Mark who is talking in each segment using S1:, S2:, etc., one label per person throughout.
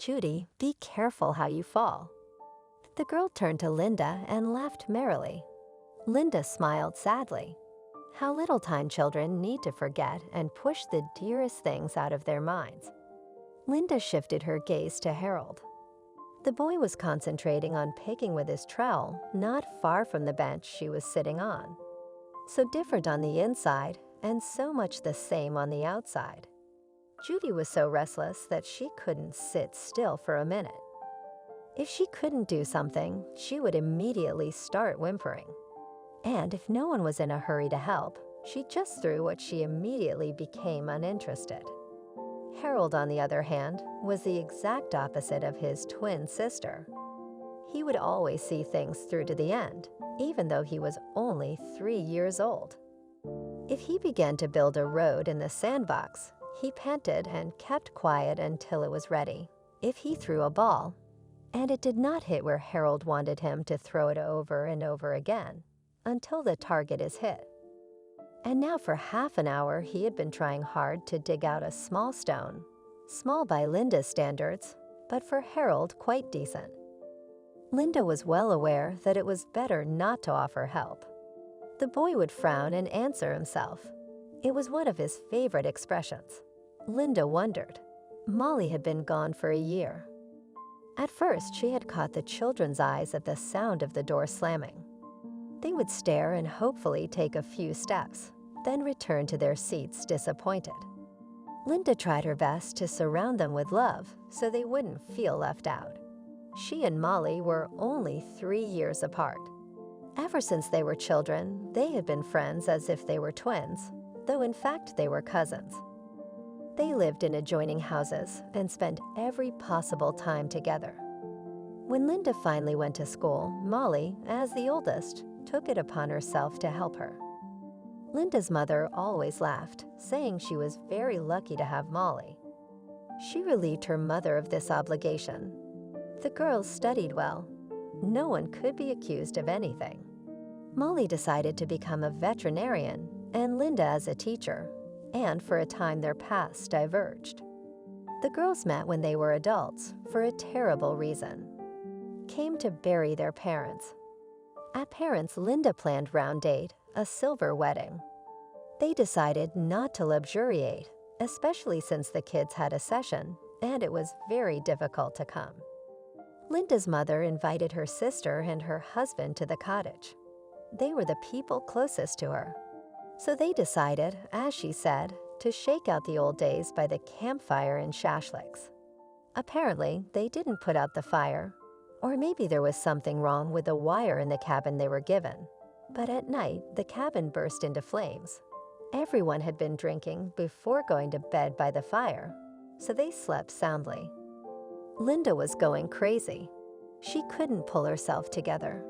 S1: Judy, be careful how you fall." The girl turned to Linda and laughed merrily. Linda smiled sadly. How little time children need to forget and push the dearest things out of their minds. Linda shifted her gaze to Harold. The boy was concentrating on picking with his trowel not far from the bench she was sitting on. So different on the inside and so much the same on the outside. Judy was so restless that she couldn't sit still for a minute. If she couldn't do something, she would immediately start whimpering. And if no one was in a hurry to help, she just threw what she immediately became uninterested. Harold, on the other hand, was the exact opposite of his twin sister. He would always see things through to the end, even though he was only 3 years old. If he began to build a road in the sandbox, he panted and kept quiet until it was ready. If he threw a ball, and it did not hit where Harold wanted him to throw it over and over again, until the target is hit. And now for half an hour he had been trying hard to dig out a small stone, small by Linda's standards, but for Harold quite decent. Linda was well aware that it was better not to offer help. The boy would frown and answer himself. It was one of his favorite expressions. Linda wondered. Molly had been gone for a year. At first, she had caught the children's eyes at the sound of the door slamming. They would stare and hopefully take a few steps, then return to their seats disappointed. Linda tried her best to surround them with love so they wouldn't feel left out. She and Molly were only 3 years apart. Ever since they were children, they had been friends as if they were twins, though in fact they were cousins. They lived in adjoining houses and spent every possible time together. When Linda finally went to school, Molly, as the oldest, took it upon herself to help her. Linda's mother always laughed, saying she was very lucky to have Molly. She relieved her mother of this obligation. The girls studied well. No one could be accused of anything. Molly decided to become a veterinarian and Linda as a teacher, and for a time their paths diverged. The girls met when they were adults for a terrible reason. Came to bury their parents. At parents' Linda planned round date, a silver wedding. They decided not to luxuriate, especially since the kids had a session and it was very difficult to come. Linda's mother invited her sister and her husband to the cottage. They were the people closest to her. So they decided, as she said, to shake out the old days by the campfire and shashliks. Apparently, they didn't put out the fire, or maybe there was something wrong with the wire in the cabin they were given. But at night, the cabin burst into flames. Everyone had been drinking before going to bed by the fire, so they slept soundly. Linda was going crazy. She couldn't pull herself together.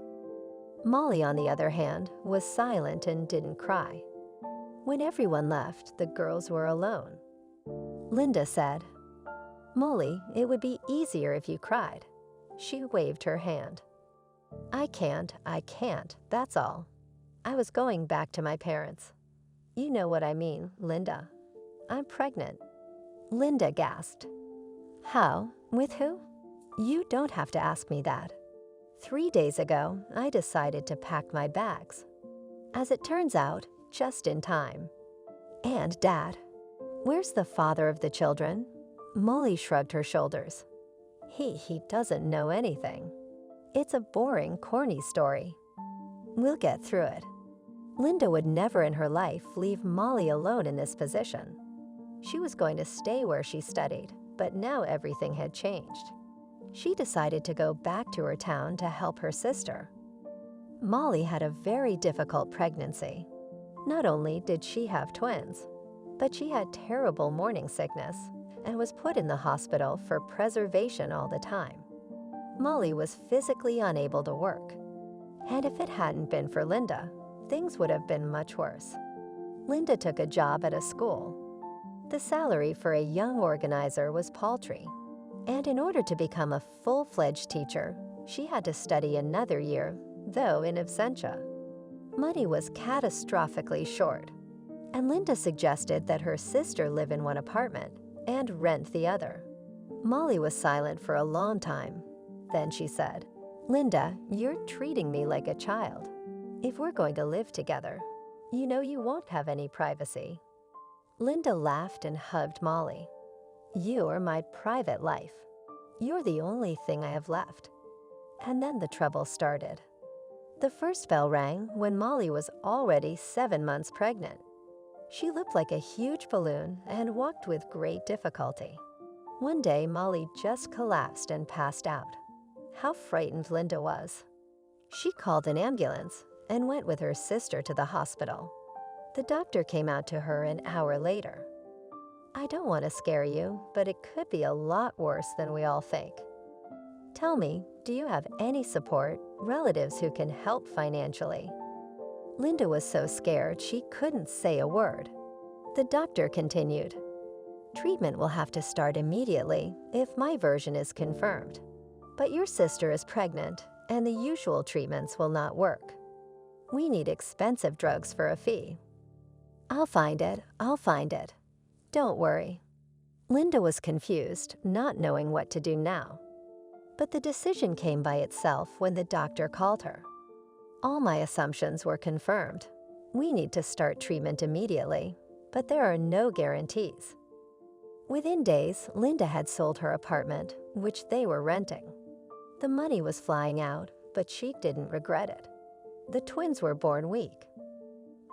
S1: Molly, on the other hand, was silent and didn't cry. When everyone left, the girls were alone. Linda said, "Molly, it would be easier if you cried." She waved her hand. I can't, that's all. I was going back to my parents. You know what I mean, Linda. I'm pregnant." Linda gasped. "How? With who?" "You don't have to ask me that. 3 days ago, I decided to pack my bags. As it turns out, just in time. And Dad, where's the father of the children?" Molly shrugged her shoulders. He doesn't know anything. It's a boring, corny story. We'll get through it." Linda would never in her life leave Molly alone in this position. She was going to stay where she studied, but now everything had changed. She decided to go back to her town to help her sister. Molly had a very difficult pregnancy. Not only did she have twins, but she had terrible morning sickness and was put in the hospital for preservation all the time. Molly was physically unable to work. And if it hadn't been for Linda, things would have been much worse. Linda took a job at a school. The salary for a young organizer was paltry. And in order to become a full-fledged teacher, she had to study another year, though in absentia. Money was catastrophically short, and Linda suggested that her sister live in one apartment and rent the other. Molly was silent for a long time. Then she said, "Linda, you're treating me like a child. If we're going to live together, you know you won't have any privacy." Linda laughed and hugged Molly. "You're my private life. You're the only thing I have left." And then the trouble started. The first bell rang when Molly was already 7 months pregnant. She looked like a huge balloon and walked with great difficulty. One day, Molly just collapsed and passed out. How frightened Linda was. She called an ambulance and went with her sister to the hospital. The doctor came out to her an hour later. "I don't want to scare you, but it could be a lot worse than we all think. Tell me, do you have any support, relatives who can help financially?" Linda was so scared she couldn't say a word. The doctor continued, "Treatment will have to start immediately if my version is confirmed. But your sister is pregnant, and the usual treatments will not work. We need expensive drugs for a fee." I'll find it. Don't worry." Linda was confused, not knowing what to do now. But the decision came by itself when the doctor called her. "All my assumptions were confirmed. We need to start treatment immediately, but there are no guarantees." Within days, Linda had sold her apartment, which they were renting. The money was flying out, but she didn't regret it. The twins were born weak.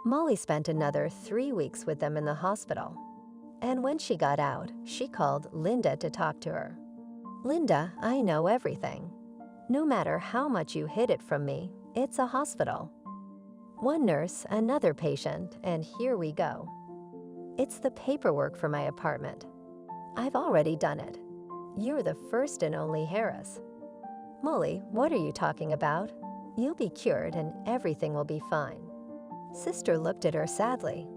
S1: Molly spent another 3 weeks with them in the hospital. And when she got out, she called Linda to talk to her. "Linda, I know everything. No matter how much you hid it from me, it's a hospital. One nurse, another patient, and here we go. It's the paperwork for my apartment. I've already done it. You're the first and only Harris." "Molly, what are you talking about? You'll be cured and everything will be fine." Sister looked at her sadly.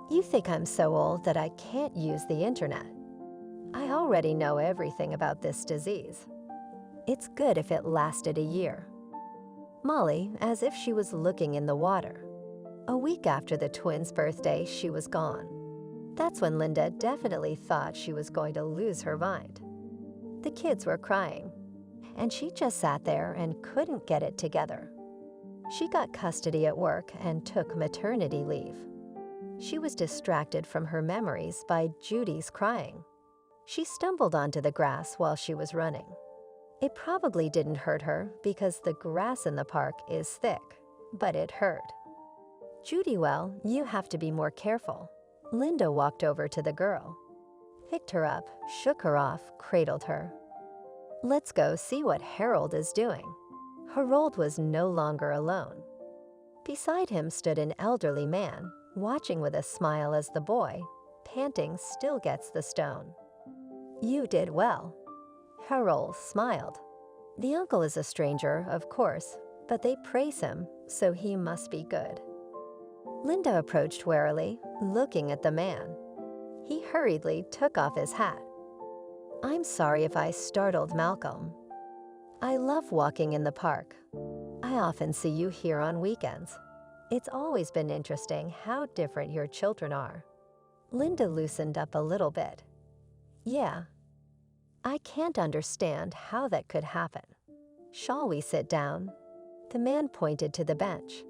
S1: "You think I'm so old that I can't use the internet. I already know everything about this disease. It's good if it lasted a year." Molly, as if she was looking in the water. A week after the twins' birthday, she was gone. That's when Linda definitely thought she was going to lose her mind. The kids were crying, and she just sat there and couldn't get it together. She got custody at work and took maternity leave. She was distracted from her memories by Judy's crying. She stumbled onto the grass while she was running. It probably didn't hurt her because the grass in the park is thick, but it hurt. "Judy, well, you have to be more careful." Linda walked over to the girl, picked her up, shook her off, cradled her. "Let's go see what Harold is doing." Harold was no longer alone. Beside him stood an elderly man, watching with a smile as the boy, panting, still gets the stone. "You did well." Harold smiled. The uncle is a stranger, of course, but they praise him, so he must be good. Linda approached warily, looking at the man. He hurriedly took off his hat. "I'm sorry if I startled Malcolm. I love walking in the park. I often see you here on weekends. It's always been interesting how different your children are." Linda loosened up a little bit. "Yeah. I can't understand how that could happen. Shall we sit down?" The man pointed to the bench.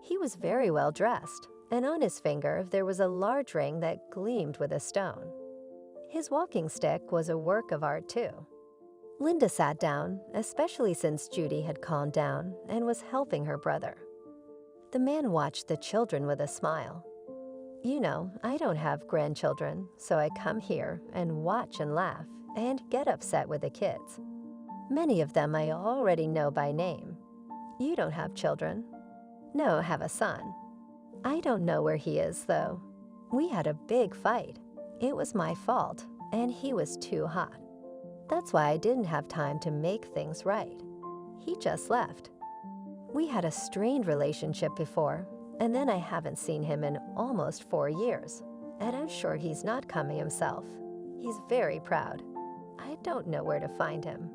S1: He was very well dressed, and on his finger there was a large ring that gleamed with a stone. His walking stick was a work of art too. Linda sat down, especially since Judy had calmed down and was helping her brother. The man watched the children with a smile. "You know, I don't have grandchildren, so I come here and watch and laugh and get upset with the kids. Many of them I already know by name. You don't have children?" "No, have a son. I don't know where he is, though. We had a big fight. It was my fault, and he was too hot. That's why I didn't have time to make things right. He just left. We had a strained relationship before, and then I haven't seen him in almost 4 years, and I'm sure he's not coming himself. He's very proud. I don't know where to find him."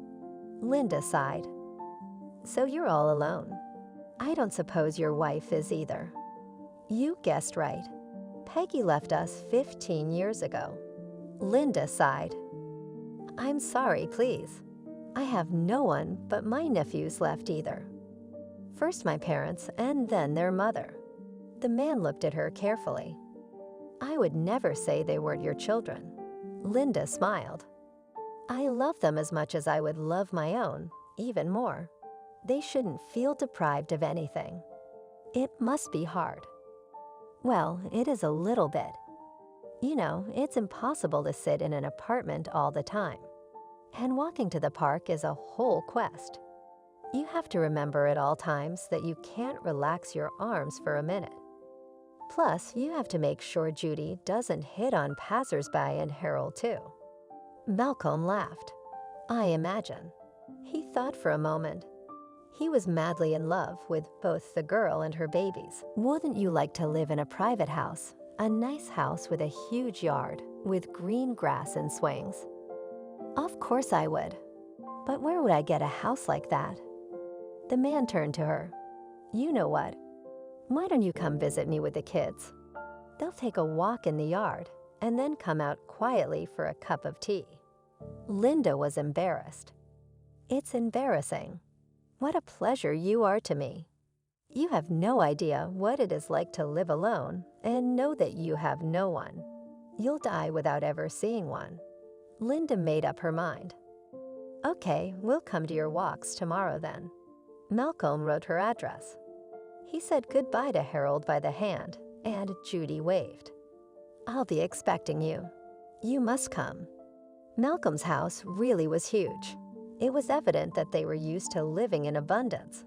S1: Linda sighed. "So you're all alone. I don't suppose your wife is either." "You guessed right. Peggy left us 15 years ago." Linda sighed. I'm sorry, please. I have no one but my nephews left either. First my parents and then their mother. The man looked at her carefully. I would never say they weren't your children. Linda smiled. I love them as much as I would love my own, even more. They shouldn't feel deprived of anything. It must be hard. Well, it is a little bit. You know, it's impossible to sit in an apartment all the time. And walking to the park is a whole quest. You have to remember at all times that you can't relax your arms for a minute. Plus, you have to make sure Judy doesn't hit on passersby and Harold too. Malcolm laughed. I imagine. He thought for a moment. He was madly in love with both the girl and her babies. Wouldn't you like to live in a private house? A nice house with a huge yard, with green grass and swings? Of course I would. But where would I get a house like that? The man turned to her. You know what? Why don't you come visit me with the kids? They'll take a walk in the yard and then come out quietly for a cup of tea. Linda was embarrassed. It's embarrassing. What a pleasure you are to me. You have no idea what it is like to live alone and know that you have no one. You'll die without ever seeing one. Linda made up her mind. Okay, we'll come to your walks tomorrow then. Malcolm wrote her address. He said goodbye to Harold by the hand, and Judy waved. I'll be expecting you. You must come. Malcolm's house really was huge. It was evident that they were used to living in abundance.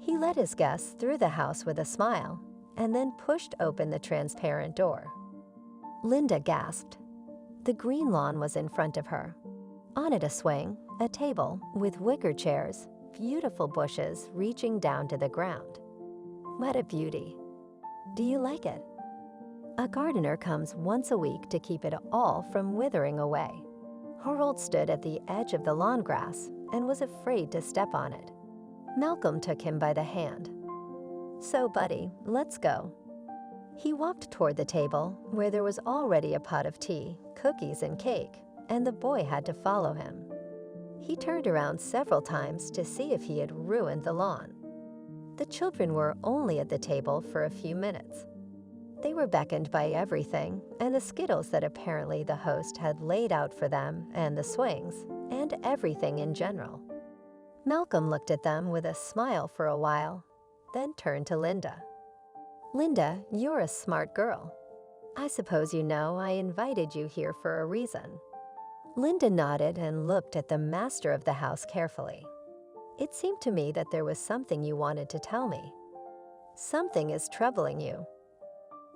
S1: He led his guests through the house with a smile, and then pushed open the transparent door. Linda gasped. The green lawn was in front of her. On it a swing, a table with wicker chairs, beautiful bushes reaching down to the ground. What a beauty. Do you like it? A gardener comes once a week to keep it all from withering away. Harold stood at the edge of the lawn grass and was afraid to step on it. Malcolm took him by the hand. So, buddy, let's go. He walked toward the table where there was already a pot of tea, cookies, and cake, and the boy had to follow him. He turned around several times to see if he had ruined the lawn. The children were only at the table for a few minutes. They were beckoned by everything and the skittles that apparently the host had laid out for them, and the swings, and everything in general. Malcolm looked at them with a smile for a while, then turned to Linda. Linda, you're a smart girl. I suppose you know I invited you here for a reason. Linda nodded and looked at the master of the house carefully. It seemed to me that there was something you wanted to tell me. Something is troubling you.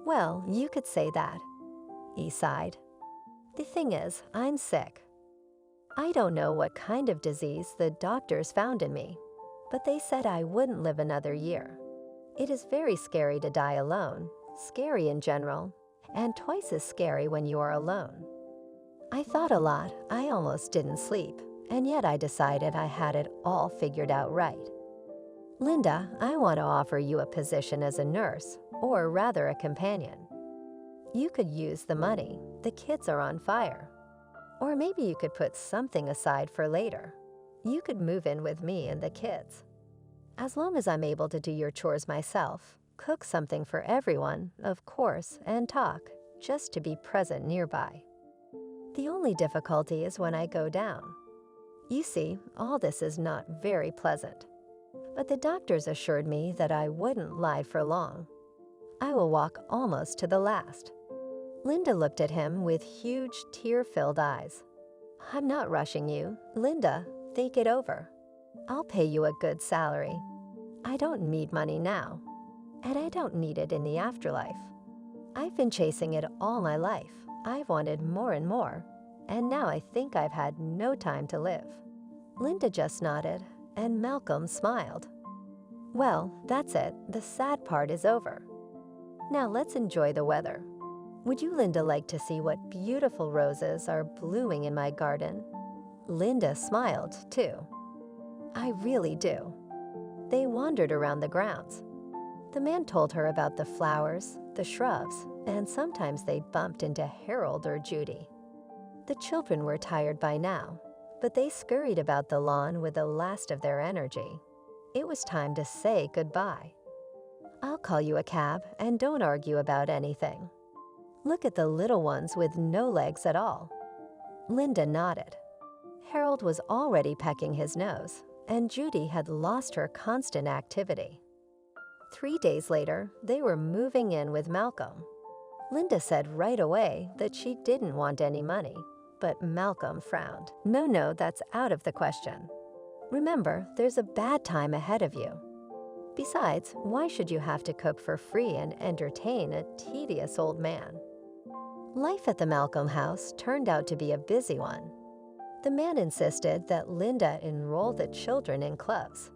S1: Well, you could say that. He sighed. The thing is, I'm sick. I don't know what kind of disease the doctors found in me, but they said I wouldn't live another year. It is very scary to die alone, scary in general, and twice as scary when you are alone. I thought a lot. I almost didn't sleep, and yet I decided I had it all figured out right. Linda, I want to offer you a position as a nurse, or rather a companion. You could use the money. The kids are on fire. Or maybe you could put something aside for later. You could move in with me and the kids. As long as I'm able to do your chores myself, cook something for everyone, of course, and talk, just to be present nearby. The only difficulty is when I go down. You see, all this is not very pleasant. But the doctors assured me that I wouldn't lie for long. I will walk almost to the last. Linda looked at him with huge, tear-filled eyes. I'm not rushing you. Linda, think it over. I'll pay you a good salary. I don't need money now, and I don't need it in the afterlife. I've been chasing it all my life. I've wanted more and more, and now I think I've had no time to live. Linda just nodded, and Malcolm smiled. Well, that's it. The sad part is over. Now let's enjoy the weather. Would you, Linda, like to see what beautiful roses are blooming in my garden? Linda smiled, too. I really do. They wandered around the grounds. The man told her about the flowers, the shrubs, and sometimes they bumped into Harold or Judy. The children were tired by now, but they scurried about the lawn with the last of their energy. It was time to say goodbye. "I'll call you a cab, and don't argue about anything. Look at the little ones with no legs at all." Linda nodded. Harold was already pecking his nose, and Judy had lost her constant activity. 3 days later, they were moving in with Malcolm. Linda said right away that she didn't want any money, but Malcolm frowned. No, that's out of the question. Remember, there's a bad time ahead of you. Besides, why should you have to cook for free and entertain a tedious old man? Life at the Malcolm house turned out to be a busy one. The man insisted that Linda enroll the children in clubs.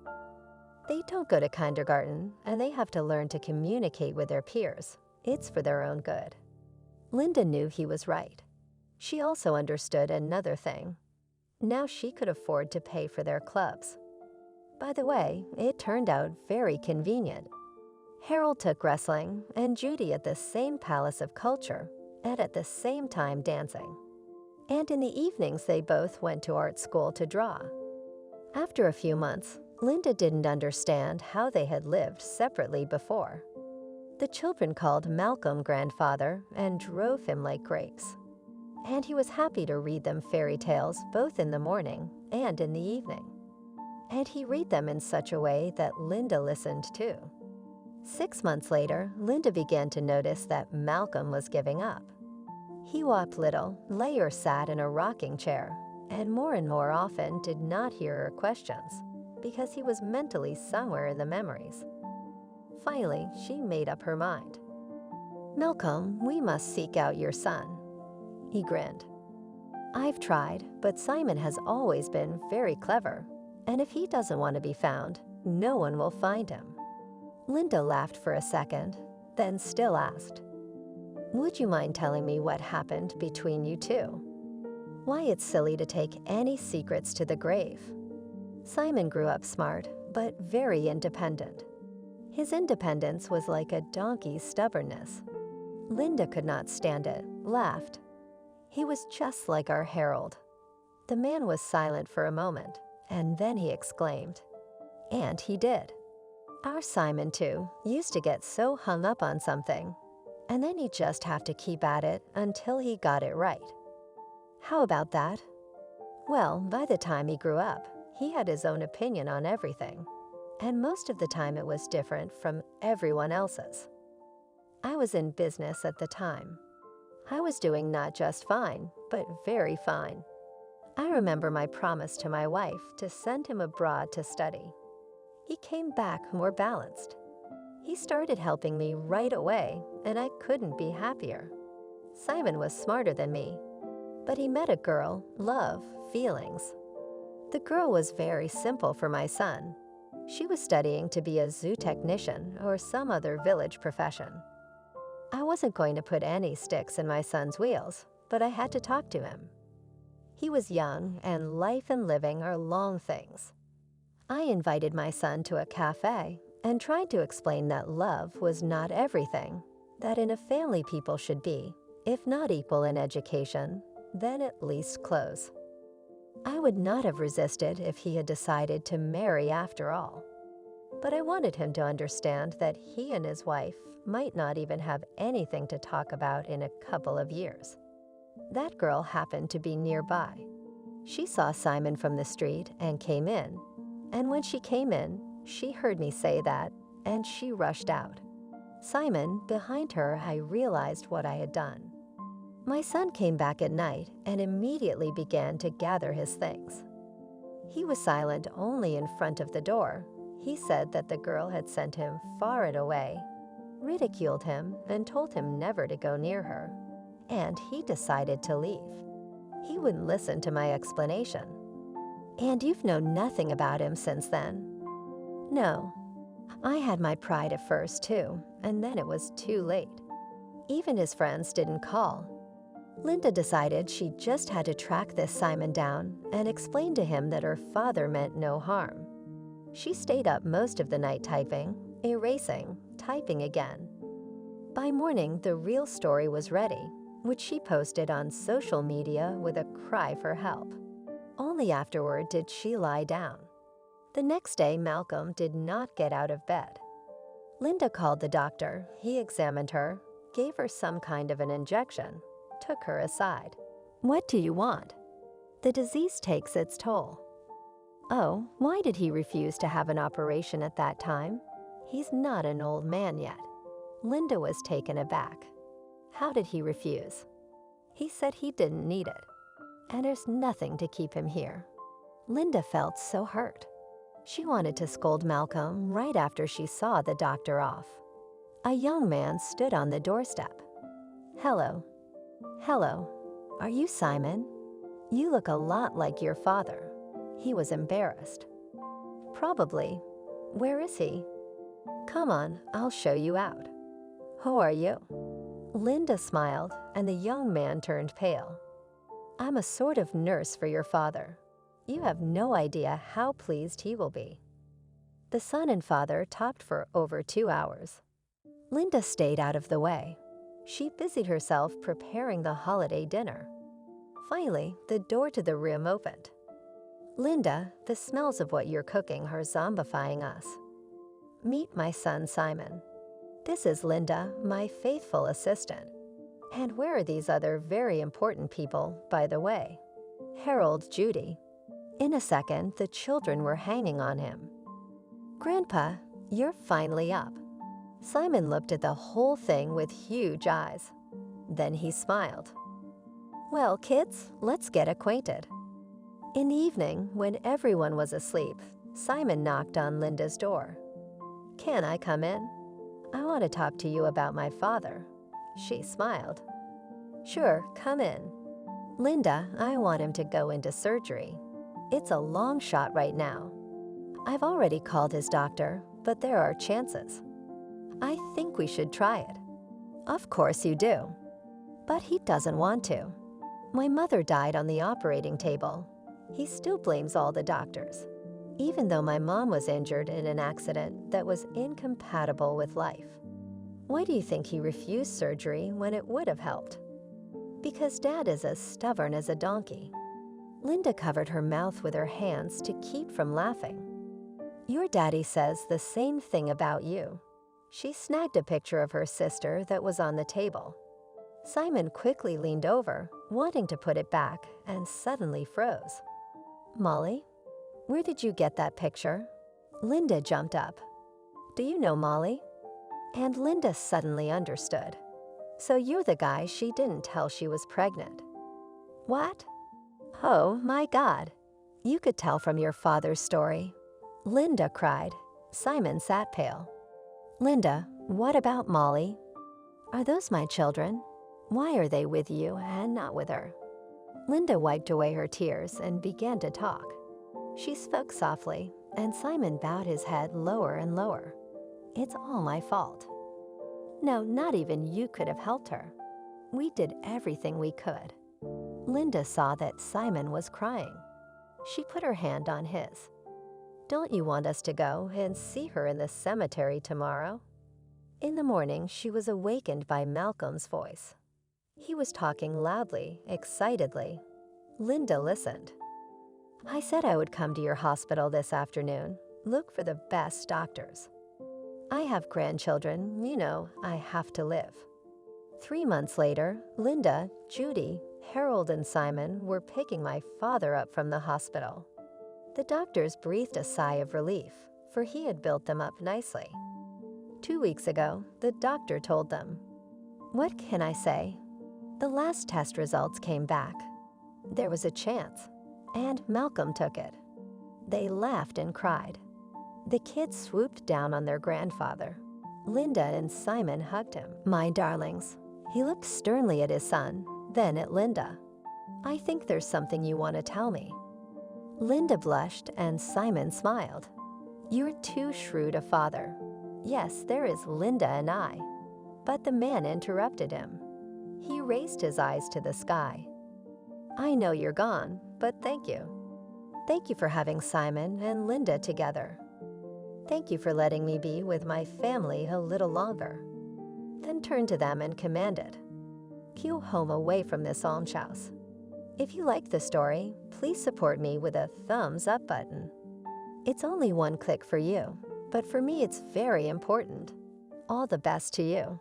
S1: They don't go to kindergarten, and they have to learn to communicate with their peers. It's for their own good. Linda knew he was right. She also understood another thing. Now she could afford to pay for their clubs. By the way, it turned out very convenient. Harold took wrestling, and Judy at the same palace of culture, and at the same time dancing. And in the evenings, they both went to art school to draw. After a few months, Linda didn't understand how they had lived separately before. The children called Malcolm grandfather and drove him like grapes. And he was happy to read them fairy tales both in the morning and in the evening. And he read them in such a way that Linda listened too. 6 months later, Linda began to notice that Malcolm was giving up. He walked little, lay or sat in a rocking chair, and more often did not hear her questions, because he was mentally somewhere in the memories. Finally, she made up her mind. "Malcolm, we must seek out your son." He grinned. "I've tried, but Simon has always been very clever, and if he doesn't want to be found, no one will find him." Linda laughed for a second, then still asked, "Would you mind telling me what happened between you two? Why it's silly to take any secrets to the grave." Simon grew up smart, but very independent. His independence was like a donkey's stubbornness. Linda could not stand it, laughed. "He was just like our Harold." The man was silent for a moment, and then he exclaimed, "And he did. Our Simon, too, used to get so hung up on something, and then he'd just have to keep at it until he got it right." "How about that?" "Well, by the time he grew up, he had his own opinion on everything, and most of the time it was different from everyone else's. I was in business at the time. I was doing not just fine, but very fine. I remember my promise to my wife to send him abroad to study. He came back more balanced. He started helping me right away, and I couldn't be happier. Simon was smarter than me, but he met a girl, love, feelings. The girl was very simple for my son. She was studying to be a zoo technician or some other village profession. I wasn't going to put any sticks in my son's wheels, but I had to talk to him. He was young, and life and living are long things. I invited my son to a cafe and tried to explain that love was not everything, that in a family people should be, if not equal in education, then at least close. I would not have resisted if he had decided to marry after all. But I wanted him to understand that he and his wife might not even have anything to talk about in a couple of years. That girl happened to be nearby. She saw Simon from the street and came in. And when she came in, she heard me say that, and she rushed out. Simon, behind her, I realized what I had done. My son came back at night and immediately began to gather his things. He was silent only in front of the door. He said that the girl had sent him far and away, ridiculed him, and told him never to go near her. And he decided to leave. He wouldn't listen to my explanation. "And you've known nothing about him since then?" "No. I had my pride at first, too, and then it was too late. Even his friends didn't call. Linda decided she just had to track this Simon down and explain to him that her father meant no harm. She stayed up most of the night typing, erasing, typing again. By morning, the real story was ready, which she posted on social media with a cry for help. Only afterward did she lie down. The next day, Malcolm did not get out of bed. Linda called the doctor. He examined her, gave her some kind of an injection, took her aside. "What do you want?" "The disease takes its toll." "Oh, why did he refuse to have an operation at that time? He's not an old man yet." Linda was taken aback. "How did he refuse?" "He said he didn't need it, and there's nothing to keep him here." Linda felt so hurt. She wanted to scold Malcolm right after she saw the doctor off. A young man stood on the doorstep. "Hello." "Hello. Are you Simon? You look a lot like your father." He was embarrassed. "Probably. Where is he?" "Come on, I'll show you out." "Who are you?" Linda smiled, and the young man turned pale. "I'm a sort of nurse for your father. You have no idea how pleased he will be." The son and father talked for over 2 hours. Linda stayed out of the way. She busied herself preparing the holiday dinner. Finally, the door to the room opened. "Linda, the smells of what you're cooking are zombifying us. Meet my son, Simon. This is Linda, my faithful assistant. And where are these other very important people, by the way?" "Harold, Judy." In a second, the children were hanging on him. "Grandpa, you're finally up." Simon looked at the whole thing with huge eyes. Then he smiled. "Well, kids, let's get acquainted." In the evening, when everyone was asleep, Simon knocked on Linda's door. "Can I come in? I want to talk to you about my father." She smiled. "Sure, come in." "Linda, I want him to go into surgery. It's a long shot right now. I've already called his doctor, but there are chances. I think we should try it." "Of course you do." "But he doesn't want to. My mother died on the operating table. He still blames all the doctors, even though my mom was injured in an accident that was incompatible with life." "Why do you think he refused surgery when it would have helped?" "Because Dad is as stubborn as a donkey." Linda covered her mouth with her hands to keep from laughing. "Your daddy says the same thing about you." She snagged a picture of her sister that was on the table. Simon quickly leaned over, wanting to put it back, and suddenly froze. "Molly, where did you get that picture?" Linda jumped up. "Do you know Molly?" And Linda suddenly understood. "So you're the guy she didn't tell she was pregnant." "What?" "Oh, my God. You could tell from your father's story." Linda cried. Simon sat pale. "Linda, what about Molly? Are those my children? Why are they with you and not with her?" Linda wiped away her tears and began to talk. She spoke softly, and Simon bowed his head lower and lower. "It's all my fault." "No, not even you could have helped her. We did everything we could." Linda saw that Simon was crying. She put her hand on his. "Don't you want us to go and see her in the cemetery tomorrow?" In the morning, she was awakened by Malcolm's voice. He was talking loudly, excitedly. Linda listened. "I said I would come to your hospital this afternoon. Look for the best doctors. I have grandchildren, you know, I have to live." 3 months later, Linda, Judy, Harold, and Simon were picking my father up from the hospital. The doctors breathed a sigh of relief, for he had built them up nicely. 2 weeks ago, the doctor told them. What can I say? The last test results came back. There was a chance, and Malcolm took it. They laughed and cried. The kids swooped down on their grandfather. Linda and Simon hugged him. "My darlings." He looked sternly at his son, then at Linda. "I think there's something you want to tell me." Linda blushed and Simon smiled. "You're too shrewd a father. Yes, there is Linda and I." But the man interrupted him. He raised his eyes to the sky. "I know you're gone, but thank you. Thank you for having Simon and Linda together. Thank you for letting me be with my family a little longer." Then turned to them and commanded, cue home away from this almshouse. If you like the story, please support me with a thumbs up button. It's only one click for you, but for me it's very important. All the best to you.